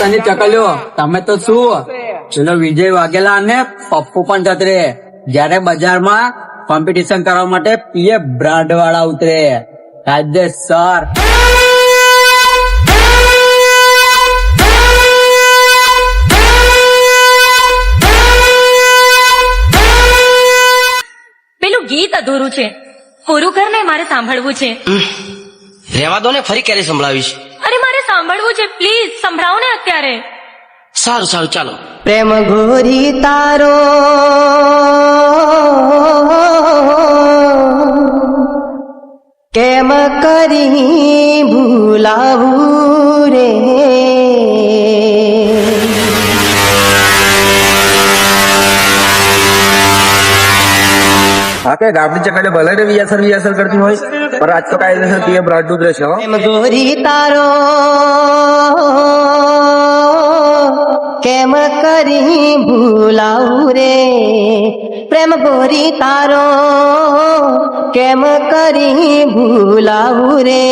તને ચકલ્યો તમે તો શું પેલો વિજય વાઘેલા અને પપ્પુ પણ જતરે જયારે બજારમાં કોમ્પિટિશન કરવા માટે પીએ બ્રાન્ડ વાળા ઉતરે કાયદેસર. પેલું ગીત અધૂરું છે, પૂરું કર ને, મારે સાંભળવું છે. રહેવા દો ને, ફરી ક્યારે સંભળાવીશ? અરે મારે સાંભળવું છે, પ્લીઝ સંભળાવો ને અત્યારે. સારું સારું ચાલો. પ્રેમ ગોરી તારો કેમ કરી ભૂલાવું રે, हाँ क्या गाबड़ी चकाले भले रे वियासर करती हो पर आज तो कायदेसर पीए ब्रांड दूध रहे हो. પ્રેમ ગોરી તારો કેમ કરી ભૂલાવું રે, પ્રેમ ગોરી તારો કેમ કરી ભૂલાવું રે.